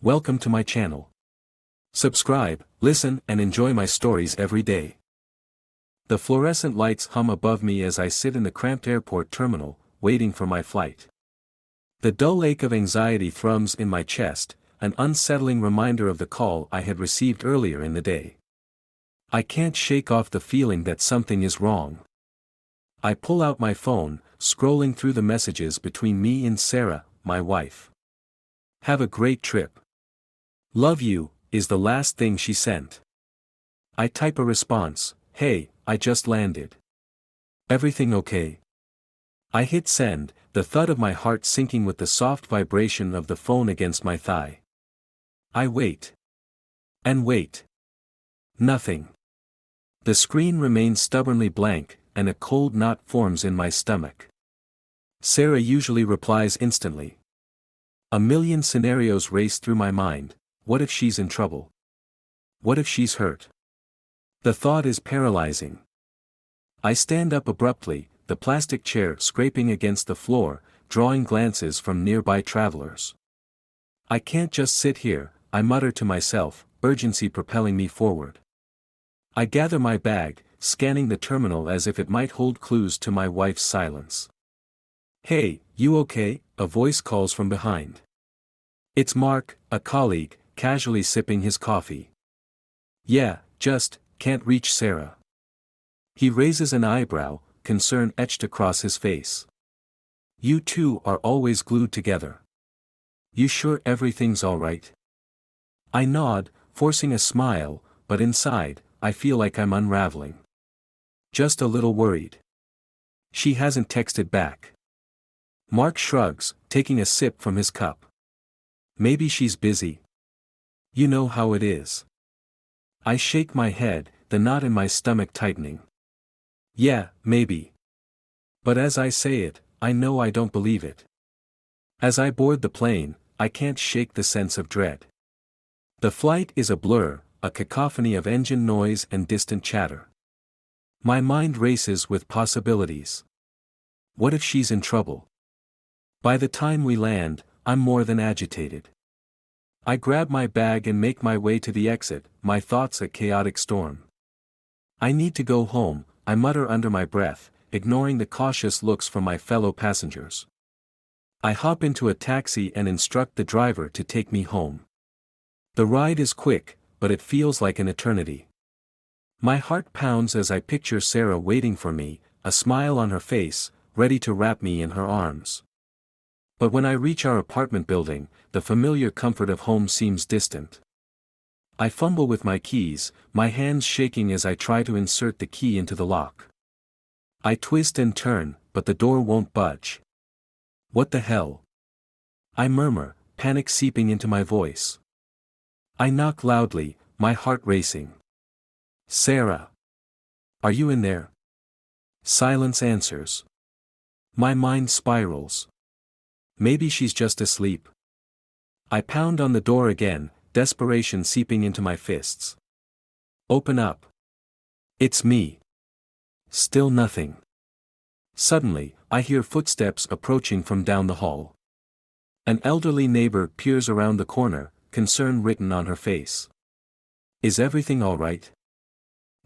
Welcome to my channel. Subscribe, listen, and enjoy my stories every day. The fluorescent lights hum above me as I sit in the cramped airport terminal, waiting for my flight. The dull ache of anxiety thrums in my chest, an unsettling reminder of the call I had received earlier in the day. I can't shake off the feeling that something is wrong. I pull out my phone, scrolling through the messages between me and Sarah, my wife. "Have a great trip. Love you," is the last thing she sent. I type a response, "Hey, I just landed. Everything okay?" I hit send, the thud of my heart sinking with the soft vibration of the phone against my thigh. I wait. And wait. Nothing. The screen remains stubbornly blank, and a cold knot forms in my stomach. Sarah usually replies instantly. A million scenarios race through my mind. What if she's in trouble? What if she's hurt? The thought is paralyzing. I stand up abruptly, the plastic chair scraping against the floor, drawing glances from nearby travelers. I can't just sit here, I mutter to myself, urgency propelling me forward. I gather my bag, scanning the terminal as if it might hold clues to my wife's silence. "Hey, you okay?" a voice calls from behind. It's Mark, a colleague, casually sipping his coffee. "Yeah, just, can't reach Sarah." He raises an eyebrow, concern etched across his face. "You two are always glued together. You sure everything's alright?" I nod, forcing a smile, but inside, I feel like I'm unraveling. "Just a little worried. She hasn't texted back." Mark shrugs, taking a sip from his cup. "Maybe she's busy. You know how it is." I shake my head, the knot in my stomach tightening. "Yeah, maybe. But as I say it, I know I don't believe it." As I board the plane, I can't shake the sense of dread. The flight is a blur, a cacophony of engine noise and distant chatter. My mind races with possibilities. What if she's in trouble? By the time we land, I'm more than agitated. I grab my bag and make my way to the exit, my thoughts a chaotic storm. "I need to go home," I mutter under my breath, ignoring the cautious looks from my fellow passengers. I hop into a taxi and instruct the driver to take me home. The ride is quick, but it feels like an eternity. My heart pounds as I picture Sarah waiting for me, a smile on her face, ready to wrap me in her arms. But when I reach our apartment building, the familiar comfort of home seems distant. I fumble with my keys, my hands shaking as I try to insert the key into the lock. I twist and turn, but the door won't budge. "What the hell?" I murmur, panic seeping into my voice. I knock loudly, my heart racing. "Sarah! Are you in there?" Silence answers. My mind spirals. Maybe she's just asleep. I pound on the door again, desperation seeping into my fists. "Open up. It's me." Still nothing. Suddenly, I hear footsteps approaching from down the hall. An elderly neighbor peers around the corner, concern written on her face. "Is everything all right?"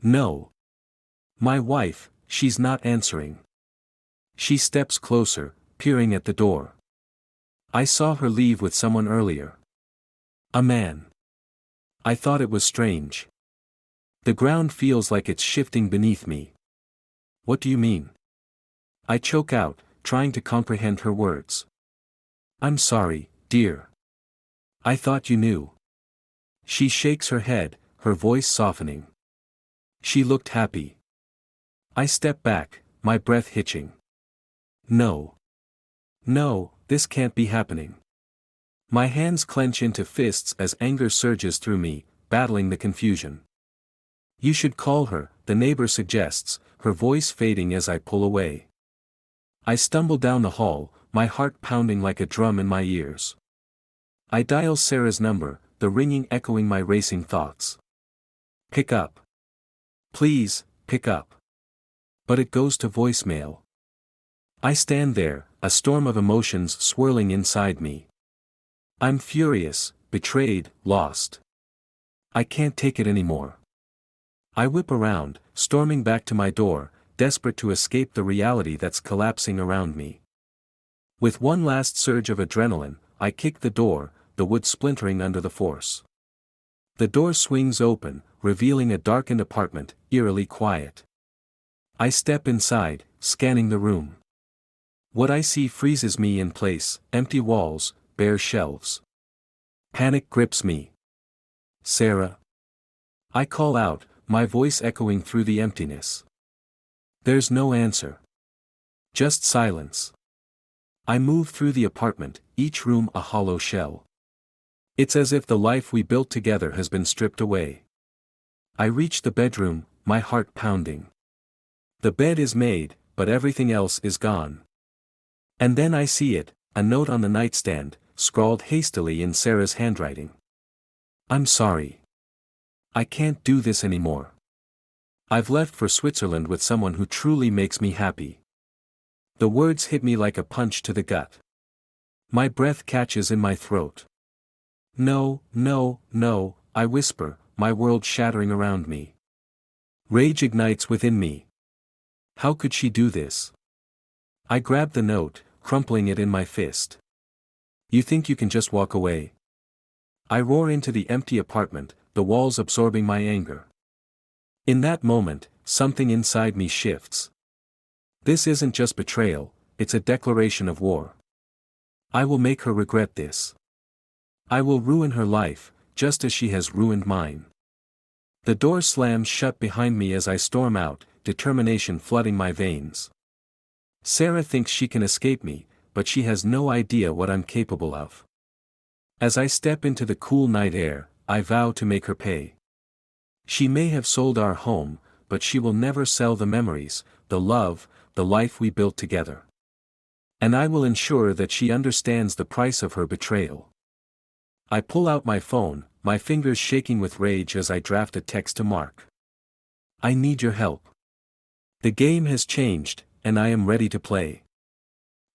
"No." My wife, she's not answering. She steps closer, peering at the door. "I saw her leave with someone earlier. A man. I thought it was strange. The ground feels like it's shifting beneath me." "What do you mean?" I choke out, trying to comprehend her words. "I'm sorry, dear. I thought you knew." She shakes her head, her voice softening. She looked happy. I step back, my breath hitching. No. No, this can't be happening. My hands clench into fists as anger surges through me, battling the confusion. "You should call her," the neighbor suggests, her voice fading as I pull away. I stumble down the hall, my heart pounding like a drum in my ears. I dial Sarah's number, the ringing echoing my racing thoughts. "Pick up. Please, pick up." But it goes to voicemail. I stand there, a storm of emotions swirling inside me. I'm furious, betrayed, lost. I can't take it anymore. I whip around, storming back to my door, desperate to escape the reality that's collapsing around me. With one last surge of adrenaline, I kick the door, the wood splintering under the force. The door swings open, revealing a darkened apartment, eerily quiet. I step inside, scanning the room. What I see freezes me in place: empty walls, bare shelves. Panic grips me. Sarah. I call out, my voice echoing through the emptiness. There's no answer. Just silence. I move through the apartment, each room a hollow shell. It's as if the life we built together has been stripped away. I reach the bedroom, my heart pounding. The bed is made, but everything else is gone. And then I see it, a note on the nightstand, scrawled hastily in Sarah's handwriting. I'm sorry. I can't do this anymore. I've left for Switzerland with someone who truly makes me happy. The words hit me like a punch to the gut. My breath catches in my throat. No, no, no, I whisper, my world shattering around me. Rage ignites within me. How could she do this? I grab the note, crumpling it in my fist. You think you can just walk away? I roar into the empty apartment, the walls absorbing my anger. In that moment, something inside me shifts. This isn't just betrayal, it's a declaration of war. I will make her regret this. I will ruin her life, just as she has ruined mine. The door slams shut behind me as I storm out, determination flooding my veins. Sarah thinks she can escape me, but she has no idea what I'm capable of. As I step into the cool night air, I vow to make her pay. She may have sold our home, but she will never sell the memories, the love, the life we built together. And I will ensure that she understands the price of her betrayal. I pull out my phone, my fingers shaking with rage as I draft a text to Mark. I need your help. The game has changed, and I am ready to play.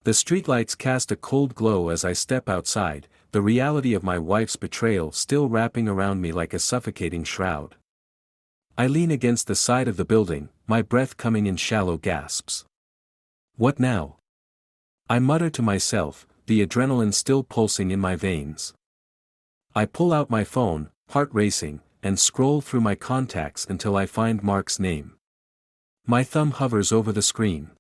The streetlights cast a cold glow as I step outside, the reality of my wife's betrayal still wrapping around me like a suffocating shroud. I lean against the side of the building, my breath coming in shallow gasps. What now? I mutter to myself, the adrenaline still pulsing in my veins. I pull out my phone, heart racing, and scroll through my contacts until I find Mark's name. My thumb hovers over the screen.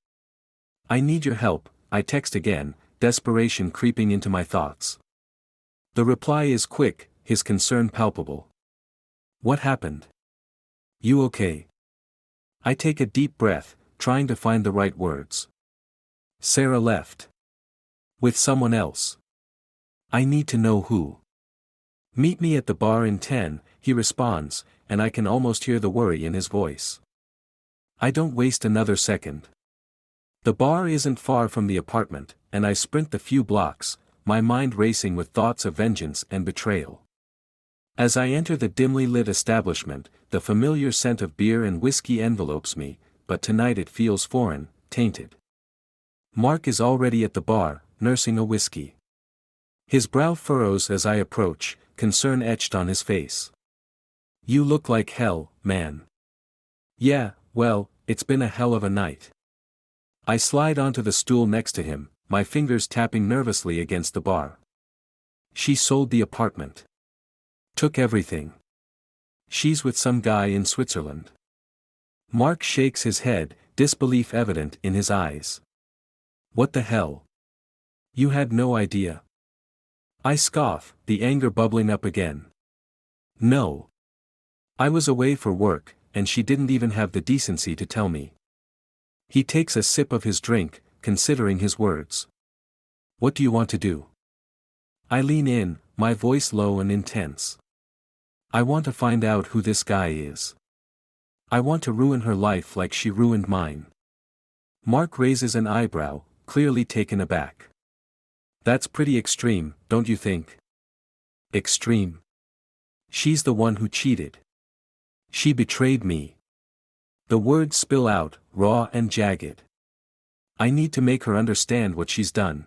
I need your help, I text again, desperation creeping into my thoughts. The reply is quick, his concern palpable. What happened? You okay? I take a deep breath, trying to find the right words. Sarah left. With someone else. I need to know who. Meet me at the bar in 10, he responds, and I can almost hear the worry in his voice. I don't waste another second. The bar isn't far from the apartment, and I sprint the few blocks, my mind racing with thoughts of vengeance and betrayal. As I enter the dimly lit establishment, the familiar scent of beer and whiskey envelopes me, but tonight it feels foreign, tainted. Mark is already at the bar, nursing a whiskey. His brow furrows as I approach, concern etched on his face. You look like hell, man. Yeah, well, it's been a hell of a night. I slide onto the stool next to him, my fingers tapping nervously against the bar. She sold the apartment. Took everything. She's with some guy in Switzerland. Mark shakes his head, disbelief evident in his eyes. What the hell? You had no idea. I scoff, the anger bubbling up again. No. I was away for work, and she didn't even have the decency to tell me. He takes a sip of his drink, considering his words. What do you want to do? I lean in, my voice low and intense. I want to find out who this guy is. I want to ruin her life like she ruined mine. Mark raises an eyebrow, clearly taken aback. That's pretty extreme, don't you think? Extreme. She's the one who cheated. She betrayed me. The words spill out, raw and jagged. I need to make her understand what she's done.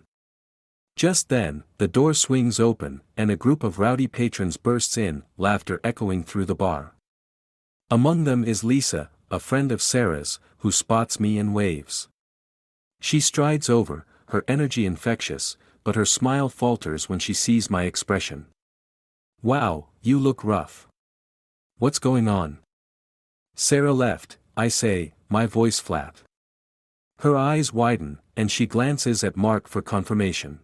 Just then, the door swings open, and a group of rowdy patrons bursts in, laughter echoing through the bar. Among them is Lisa, a friend of Sarah's, who spots me and waves. She strides over, her energy infectious, but her smile falters when she sees my expression. "Wow, you look rough. What's going on?" "Sarah left," I say, my voice flat. Her eyes widen, and she glances at Mark for confirmation.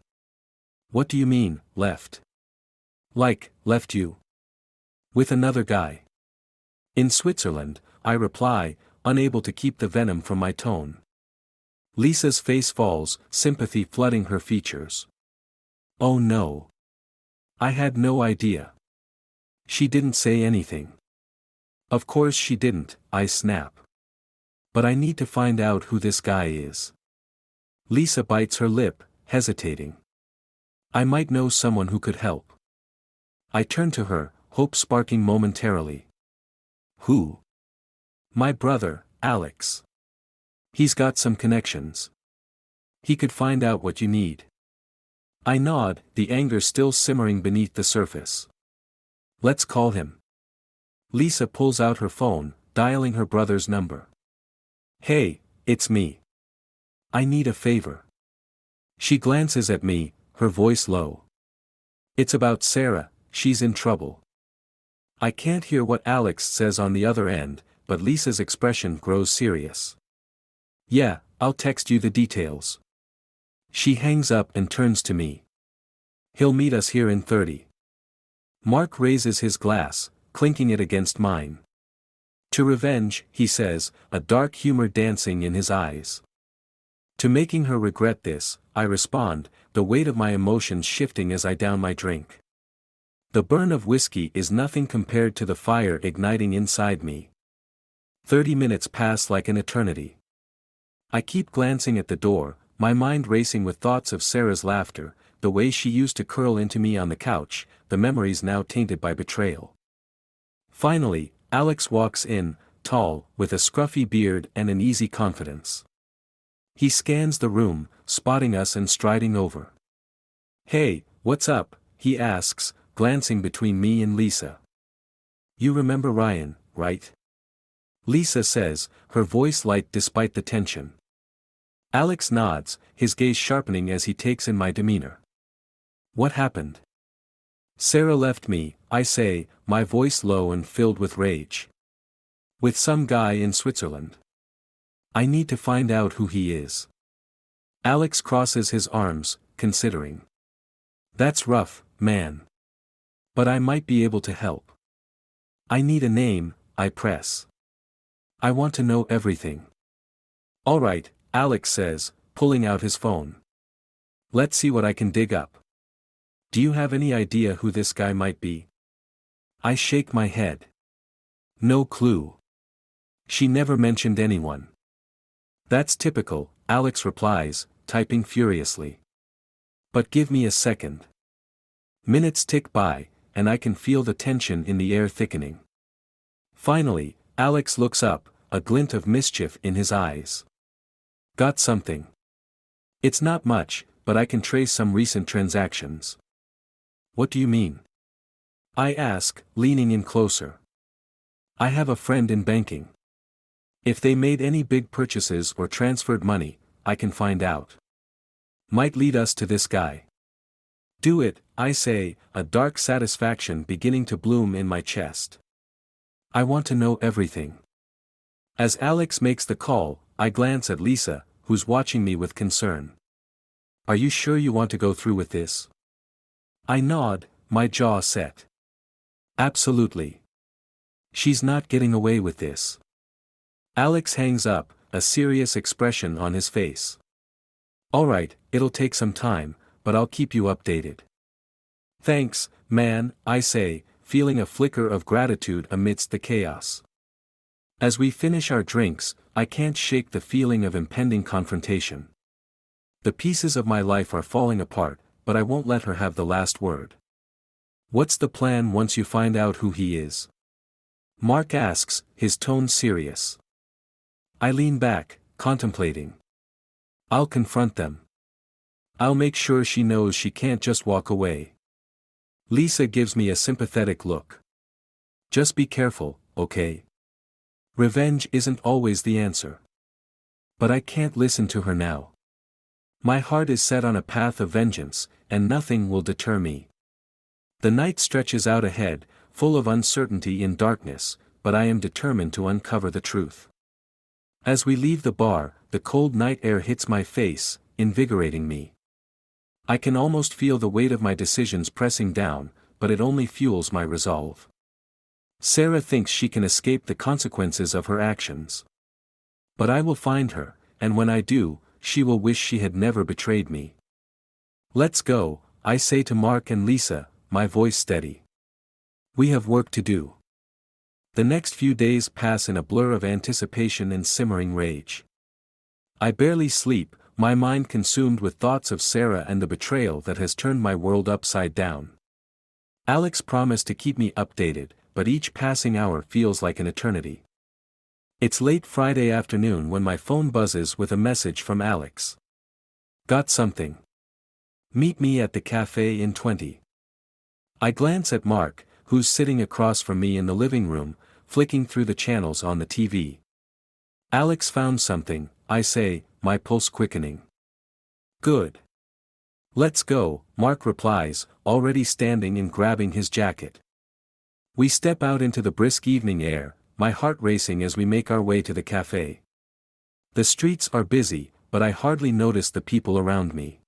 "What do you mean, left?" "Like, left you? With another guy?" "In Switzerland," I reply, unable to keep the venom from my tone. Lisa's face falls, sympathy flooding her features. "Oh no. I had no idea. She didn't say anything." "Of course she didn't," I snap. "But I need to find out who this guy is." Lisa bites her lip, hesitating. "I might know someone who could help." I turn to her, hope sparking momentarily. "Who?" "My brother, Alex. He's got some connections. He could find out what you need." I nod, the anger still simmering beneath the surface. "Let's call him." Lisa pulls out her phone, dialing her brother's number. "Hey, it's me. I need a favor." She glances at me, her voice low. "It's about Sarah, she's in trouble." I can't hear what Alex says on the other end, but Lisa's expression grows serious. "Yeah, I'll text you the details." She hangs up and turns to me. "He'll meet us here in 30. Mark raises his glass, clinking it against mine. "To revenge," he says, a dark humor dancing in his eyes. "To making her regret this," I respond, the weight of my emotions shifting as I down my drink. The burn of whiskey is nothing compared to the fire igniting inside me. 30 minutes pass like an eternity. I keep glancing at the door, my mind racing with thoughts of Sarah's laughter, the way she used to curl into me on the couch, the memories now tainted by betrayal. Finally, Alex walks in, tall, with a scruffy beard and an easy confidence. He scans the room, spotting us and striding over. "Hey, what's up?" he asks, glancing between me and Lisa. "You remember Ryan, right?" Lisa says, her voice light despite the tension. Alex nods, his gaze sharpening as he takes in my demeanor. "What happened?" "Sarah left me," I say, my voice low and filled with rage. "With some guy in Switzerland. I need to find out who he is." Alex crosses his arms, considering. "That's rough, man. But I might be able to help." "I need a name," I press. "I want to know everything." "All right," Alex says, pulling out his phone. "Let's see what I can dig up. Do you have any idea who this guy might be?" I shake my head. "No clue. She never mentioned anyone." "That's typical," Alex replies, typing furiously. "But give me a second." Minutes tick by, and I can feel the tension in the air thickening. Finally, Alex looks up, a glint of mischief in his eyes. "Got something?" "It's not much, but I can trace some recent transactions." "What do you mean?" I ask, leaning in closer. "I have a friend in banking. If they made any big purchases or transferred money, I can find out. Might lead us to this guy." "Do it," I say, a dark satisfaction beginning to bloom in my chest. I want to know everything. As Alex makes the call, I glance at Lisa, who's watching me with concern. "Are you sure you want to go through with this?" I nod, my jaw set. "Absolutely. She's not getting away with this." Alex hangs up, a serious expression on his face. "All right, it'll take some time, but I'll keep you updated." "Thanks, man," I say, feeling a flicker of gratitude amidst the chaos. As we finish our drinks, I can't shake the feeling of impending confrontation. The pieces of my life are falling apart, but I won't let her have the last word. "What's the plan once you find out who he is?" Mark asks, his tone serious. I lean back, contemplating. "I'll confront them. I'll make sure she knows she can't just walk away. Lisa gives me a sympathetic look. Just be careful, okay? Revenge isn't always the answer. But I can't listen to her now. My heart is set on a path of vengeance, and nothing will deter me. The night stretches out ahead, full of uncertainty and darkness, but I am determined to uncover the truth. As we leave the bar, the cold night air hits my face, invigorating me. I can almost feel the weight of my decisions pressing down, but it only fuels my resolve. Sarah thinks she can escape the consequences of her actions. But I will find her, and when I do, she will wish she had never betrayed me. Let's go, I say to Mark and Lisa, my voice steady. We have work to do. The next few days pass in a blur of anticipation and simmering rage. I barely sleep, my mind consumed with thoughts of Sarah and the betrayal that has turned my world upside down. Alex promised to keep me updated, but each passing hour feels like an eternity. It's late Friday afternoon when my phone buzzes with a message from Alex. Got something. Meet me at the cafe in 20. I glance at Mark, who's sitting across from me in the living room, flicking through the channels on the TV. Alex found something, I say, my pulse quickening. Good. Let's go, Mark replies, already standing and grabbing his jacket. We step out into the brisk evening air, my heart racing as we make our way to the cafe. The streets are busy, but I hardly notice the people around me.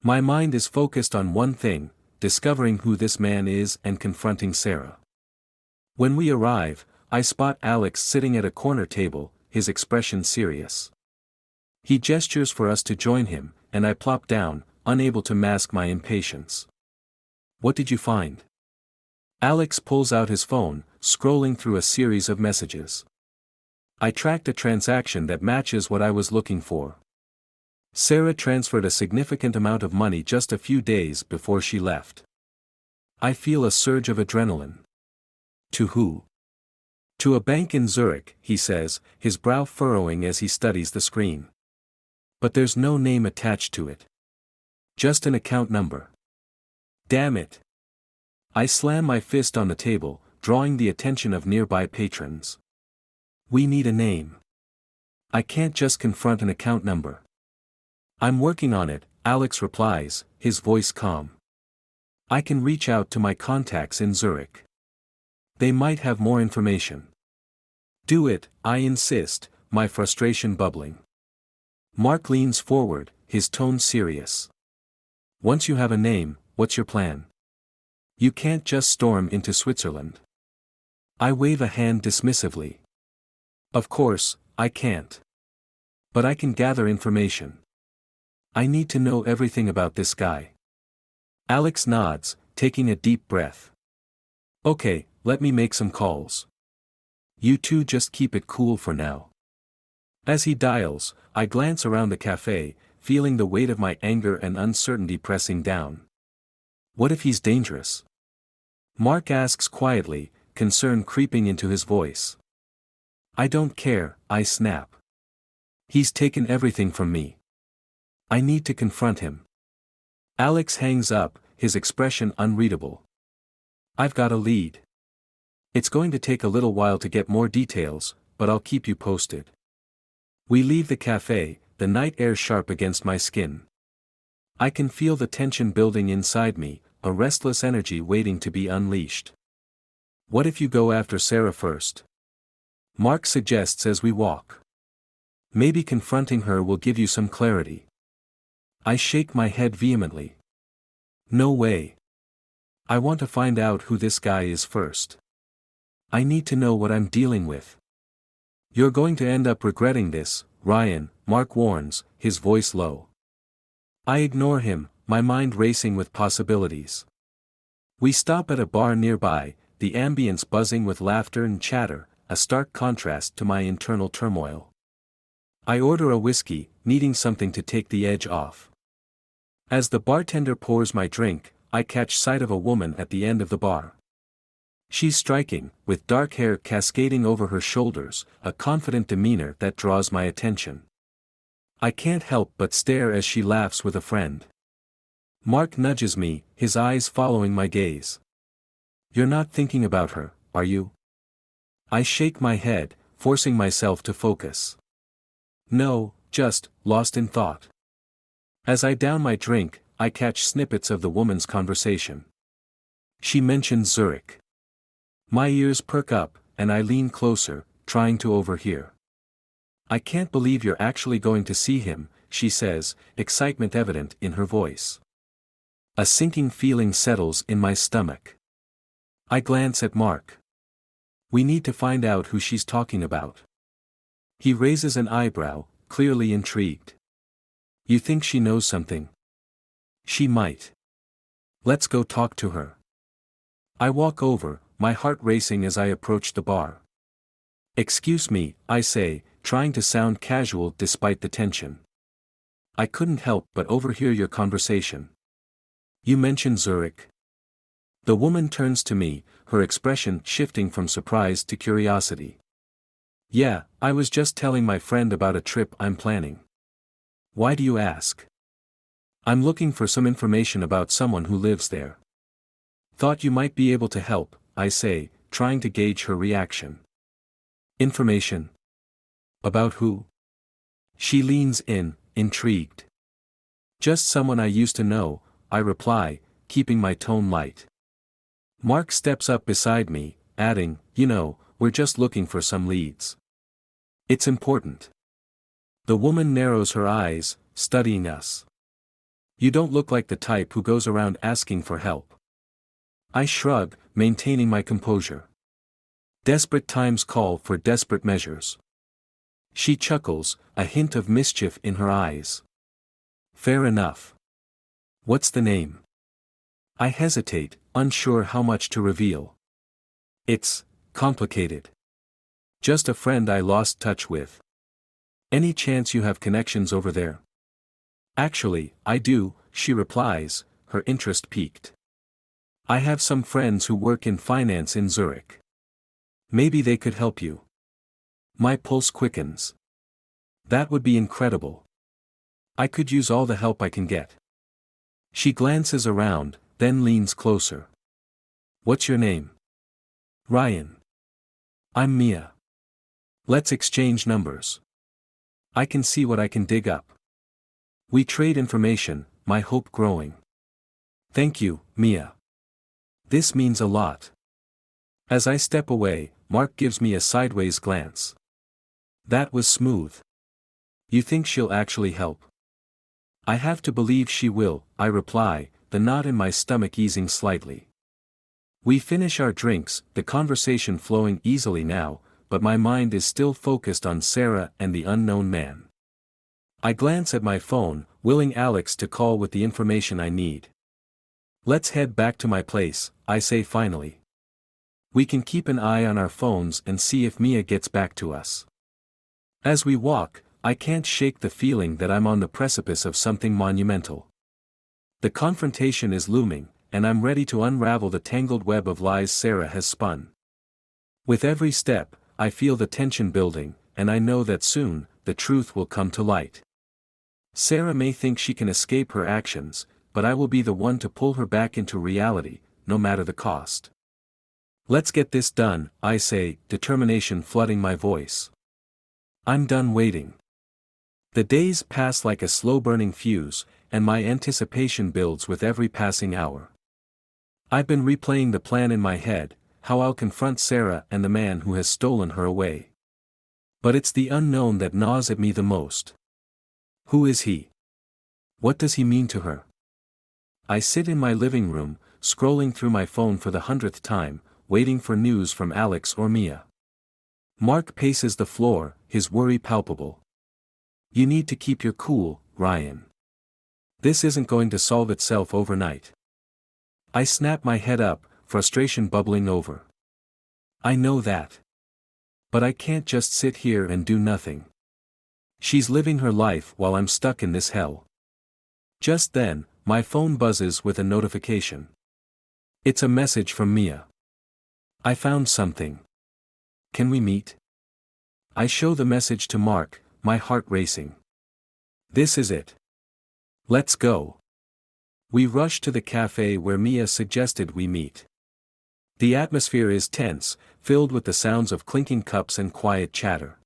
My mind is focused on one thing, discovering who this man is and confronting Sarah. When we arrive, I spot Alex sitting at a corner table, his expression serious. He gestures for us to join him, and I plop down, unable to mask my impatience. What did you find? Alex pulls out his phone, scrolling through a series of messages. I tracked a transaction that matches what I was looking for. Sarah transferred a significant amount of money just a few days before she left. I feel a surge of adrenaline. To who? To a bank in Zurich, he says, his brow furrowing as he studies the screen. But there's no name attached to it. Just an account number. Damn it. I slam my fist on the table, drawing the attention of nearby patrons. We need a name. I can't just confront an account number. I'm working on it, Alex replies, his voice calm. I can reach out to my contacts in Zurich. They might have more information. Do it, I insist, my frustration bubbling. Mark leans forward, his tone serious. Once you have a name, what's your plan? You can't just storm into Switzerland. I wave a hand dismissively. Of course, I can't. But I can gather information. I need to know everything about this guy. Alex nods, taking a deep breath. Okay, let me make some calls. You two just keep it cool for now. As he dials, I glance around the cafe, feeling the weight of my anger and uncertainty pressing down. What if he's dangerous? Mark asks quietly, concern creeping into his voice. I don't care, I snap. He's taken everything from me. I need to confront him. Alex hangs up, his expression unreadable. I've got a lead. It's going to take a little while to get more details, but I'll keep you posted. We leave the cafe, the night air sharp against my skin. I can feel the tension building inside me, a restless energy waiting to be unleashed. What if you go after Sarah first? Mark suggests as we walk. Maybe confronting her will give you some clarity. I shake my head vehemently. No way. I want to find out who this guy is first. I need to know what I'm dealing with. You're going to end up regretting this, Ryan, Mark warns, his voice low. I ignore him, my mind racing with possibilities. We stop at a bar nearby, the ambience buzzing with laughter and chatter, a stark contrast to my internal turmoil. I order a whiskey, needing something to take the edge off. As the bartender pours my drink, I catch sight of a woman at the end of the bar. She's striking, with dark hair cascading over her shoulders, a confident demeanor that draws my attention. I can't help but stare as she laughs with a friend. Mark nudges me, his eyes following my gaze. You're not thinking about her, are you? I shake my head, forcing myself to focus. No, just lost in thought. As I down my drink, I catch snippets of the woman's conversation. She mentions Zurich. My ears perk up, and I lean closer, trying to overhear. I can't believe you're actually going to see him, she says, excitement evident in her voice. A sinking feeling settles in my stomach. I glance at Mark. We need to find out who she's talking about. He raises an eyebrow, clearly intrigued. You think she knows something? She might. Let's go talk to her. I walk over, my heart racing as I approach the bar. Excuse me, I say, trying to sound casual despite the tension. I couldn't help but overhear your conversation. You mentioned Zurich. The woman turns to me, her expression shifting from surprise to curiosity. Yeah, I was just telling my friend about a trip I'm planning. Why do you ask? I'm looking for some information about someone who lives there. Thought you might be able to help, I say, trying to gauge her reaction. Information? About who? She leans in, intrigued. Just someone I used to know, I reply, keeping my tone light. Mark steps up beside me, adding, we're just looking for some leads. It's important. The woman narrows her eyes, studying us. You don't look like the type who goes around asking for help. I shrug, maintaining my composure. Desperate times call for desperate measures. She chuckles, a hint of mischief in her eyes. Fair enough. What's the name? I hesitate, unsure how much to reveal. It's complicated. Just a friend I lost touch with. Any chance you have connections over there? Actually, I do, she replies, her interest piqued. I have some friends who work in finance in Zurich. Maybe they could help you. My pulse quickens. That would be incredible. I could use all the help I can get. She glances around, then leans closer. What's your name? Ryan. I'm Mia. Let's exchange numbers. I can see what I can dig up. We trade information, my hope growing. Thank you, Mia. This means a lot. As I step away, Mark gives me a sideways glance. That was smooth. You think she'll actually help? I have to believe she will, I reply, the knot in my stomach easing slightly. We finish our drinks, the conversation flowing easily now, but my mind is still focused on Sarah and the unknown man. I glance at my phone, willing Alex to call with the information I need. Let's head back to my place, I say finally. We can keep an eye on our phones and see if Mia gets back to us. As we walk, I can't shake the feeling that I'm on the precipice of something monumental. The confrontation is looming, and I'm ready to unravel the tangled web of lies Sarah has spun. With every step, I feel the tension building, and I know that soon, the truth will come to light. Sarah may think she can escape her actions, but I will be the one to pull her back into reality, no matter the cost. Let's get this done, I say, determination flooding my voice. I'm done waiting. The days pass like a slow-burning fuse, and my anticipation builds with every passing hour. I've been replaying the plan in my head, how I'll confront Sarah and the man who has stolen her away. But it's the unknown that gnaws at me the most. Who is he? What does he mean to her? I sit in my living room, scrolling through my phone for the 100th time, waiting for news from Alex or Mia. Mark paces the floor, his worry palpable. You need to keep your cool, Ryan. This isn't going to solve itself overnight. I snap my head up, frustration bubbling over. I know that. But I can't just sit here and do nothing. She's living her life while I'm stuck in this hell. Just then, my phone buzzes with a notification. It's a message from Mia. I found something. Can we meet? I show the message to Mark, my heart racing. This is it. Let's go. We rush to the cafe where Mia suggested we meet. The atmosphere is tense, filled with the sounds of clinking cups and quiet chatter.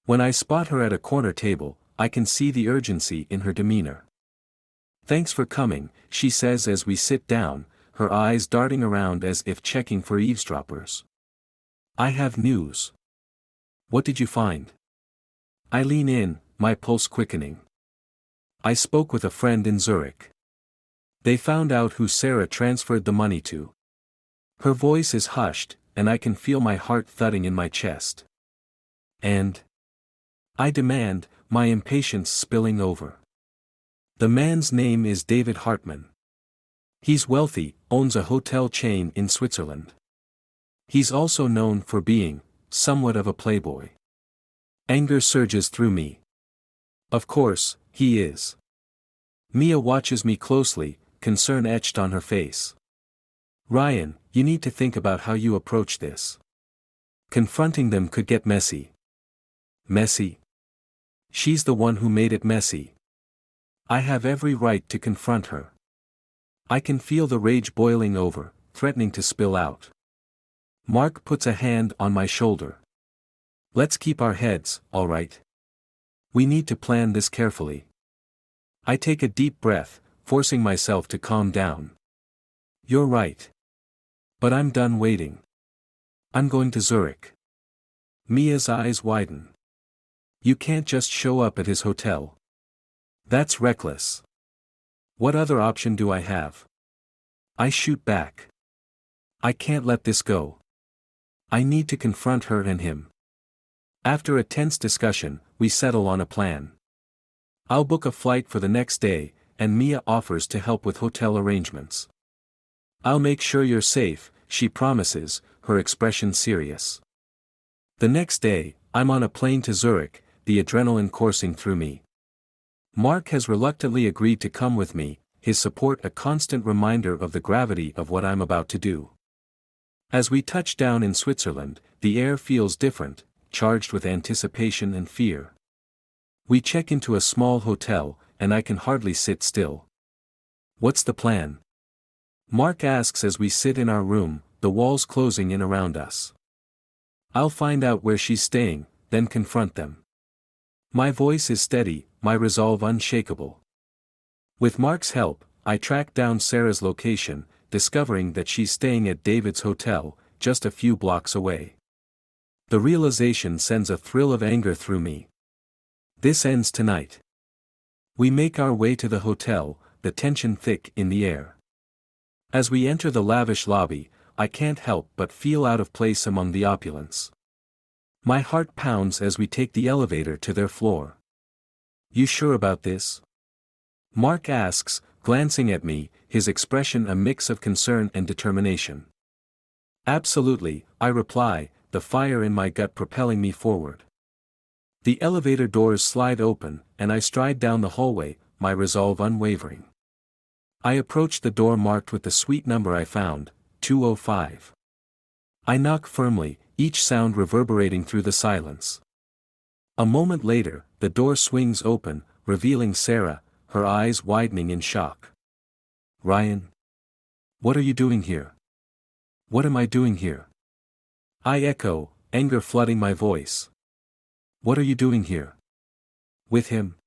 When I spot her at a corner table, I can see the urgency in her demeanor. "Thanks for coming," she says as we sit down, her eyes darting around as if checking for eavesdroppers. "I have news." "What did you find?" I lean in, my pulse quickening. "I spoke with a friend in Zurich. They found out who Sarah transferred the money to." Her voice is hushed, and I can feel my heart thudding in my chest. "And?" I demand, my impatience spilling over. "The man's name is David Hartman. He's wealthy, owns a hotel chain in Switzerland. He's also known for being somewhat of a playboy." Anger surges through me. Of course, he is. Mia watches me closely, concern etched on her face. "Ryan, you need to think about how you approach this. Confronting them could get messy." "Messy?" "She's the one who made it messy. I have every right to confront her." I can feel the rage boiling over, threatening to spill out. Mark puts a hand on my shoulder. "Let's keep our heads, all right? We need to plan this carefully." I take a deep breath, forcing myself to calm down. "You're right. But I'm done waiting. I'm going to Zurich." Mia's eyes widen. "You can't just show up at his hotel. That's reckless. What other option do I have?" I shoot back. "I can't let this go. I need to confront her and him." After a tense discussion, we settle on a plan. I'll book a flight for the next day, and Mia offers to help with hotel arrangements. "I'll make sure you're safe," she promises, her expression serious. The next day, I'm on a plane to Zurich, the adrenaline coursing through me. Mark has reluctantly agreed to come with me, his support a constant reminder of the gravity of what I'm about to do. As we touch down in Switzerland, the air feels different, charged with anticipation and fear. We check into a small hotel, and I can hardly sit still. "What's the plan?" Mark asks as we sit in our room, the walls closing in around us. "I'll find out where she's staying, then confront them." My voice is steady, my resolve unshakable. With Mark's help, I track down Sarah's location, discovering that she's staying at David's hotel, just a few blocks away. The realization sends a thrill of anger through me. This ends tonight. We make our way to the hotel, the tension thick in the air. As we enter the lavish lobby, I can't help but feel out of place among the opulence. My heart pounds as we take the elevator to their floor. "You sure about this?" Mark asks, glancing at me, his expression a mix of concern and determination. "Absolutely," I reply, the fire in my gut propelling me forward. The elevator doors slide open, and I stride down the hallway, my resolve unwavering. I approach the door marked with the suite number I found, 205. I knock firmly, each sound reverberating through the silence. A moment later, the door swings open, revealing Sarah, her eyes widening in shock. "Ryan? What are you doing here?" "What am I doing here?" I echo, anger flooding my voice. "What are you doing here?" "With him."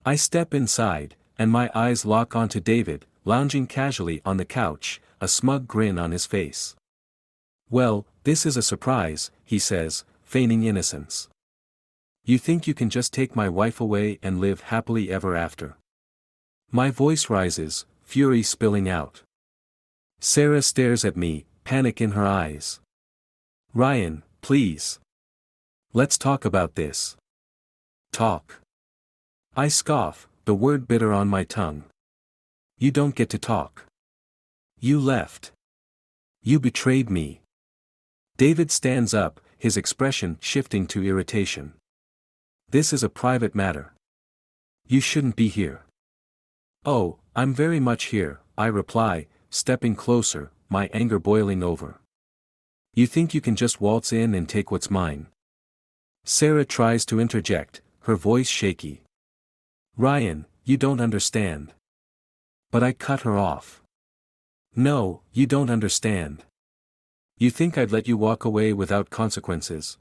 I step inside, and my eyes lock onto David, lounging casually on the couch, a smug grin on his face. "Well, this is a surprise," he says, feigning innocence. "You think you can just take my wife away and live happily ever after?" My voice rises, fury spilling out. Sarah stares at me, panic in her eyes. "Ryan, please. Let's talk about this." "Talk?" I scoff, the word bitter on my tongue. "You don't get to talk. You left. You betrayed me." David stands up, his expression shifting to irritation. "This is a private matter. You shouldn't be here." "Oh, I'm very much here," I reply, stepping closer, my anger boiling over. "You think you can just waltz in and take what's mine?" Sarah tries to interject, her voice shaky. Ryan, you don't understand. But I cut her off. No, you don't understand. You think I'd let you walk away without consequences?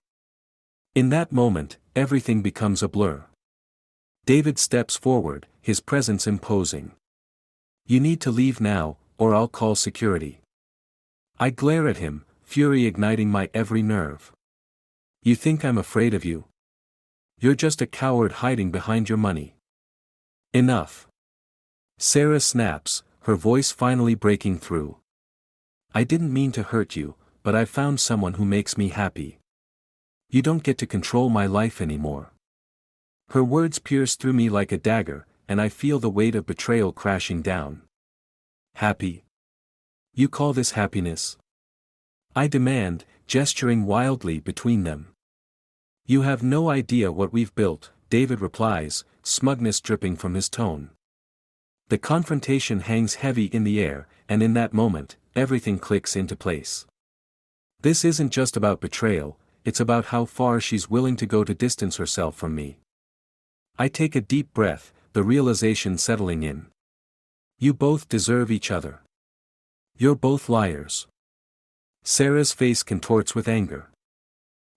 In that moment, everything becomes a blur. David steps forward, his presence imposing. You need to leave now, or I'll call security. I glare at him, fury igniting my every nerve. You think I'm afraid of you? You're just a coward hiding behind your money. Enough. Sarah snaps, her voice finally breaking through. I didn't mean to hurt you, but I've found someone who makes me happy. You don't get to control my life anymore. Her words pierce through me like a dagger, and I feel the weight of betrayal crashing down. Happy? You call this happiness? I demand, gesturing wildly between them. You have no idea what we've built, David replies, smugness dripping from his tone. The confrontation hangs heavy in the air, and in that moment, everything clicks into place. This isn't just about betrayal, it's about how far she's willing to go to distance herself from me. I take a deep breath, the realization settling in. You both deserve each other. You're both liars. Sarah's face contorts with anger.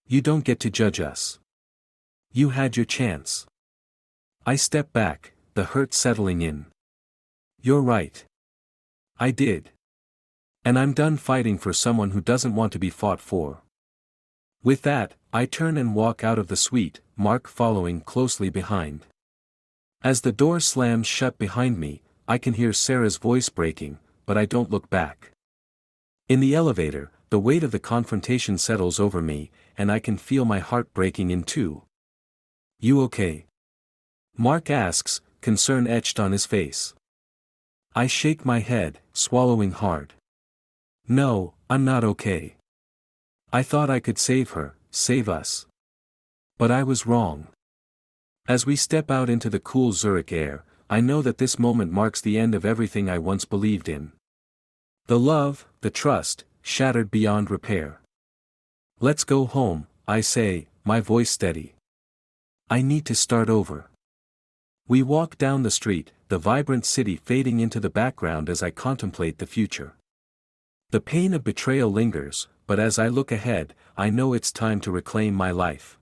You don't get to judge us. You had your chance. I step back, the hurt settling in. You're right. I did. And I'm done fighting for someone who doesn't want to be fought for. With that, I turn and walk out of the suite, Mark following closely behind. As the door slams shut behind me, I can hear Sarah's voice breaking, but I don't look back. In the elevator, the weight of the confrontation settles over me, and I can feel my heart breaking in two. You okay? Mark asks, concern etched on his face. I shake my head, swallowing hard. No, I'm not okay. I thought I could save her, save us. But I was wrong. As we step out into the cool Zurich air, I know that this moment marks the end of everything I once believed in. The love, the trust, shattered beyond repair. Let's go home, I say, my voice steady. I need to start over. We walk down the street, the vibrant city fading into the background as I contemplate the future. The pain of betrayal lingers, but as I look ahead, I know it's time to reclaim my life.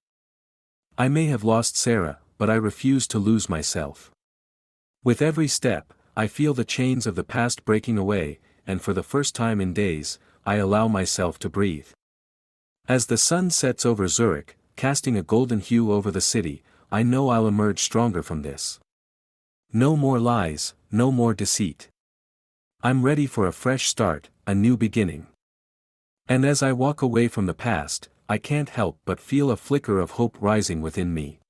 I may have lost Sarah, but I refuse to lose myself. With every step, I feel the chains of the past breaking away, and for the first time in days, I allow myself to breathe. As the sun sets over Zurich, casting a golden hue over the city, I know I'll emerge stronger from this. No more lies, no more deceit. I'm ready for a fresh start, a new beginning. And as I walk away from the past, I can't help but feel a flicker of hope rising within me.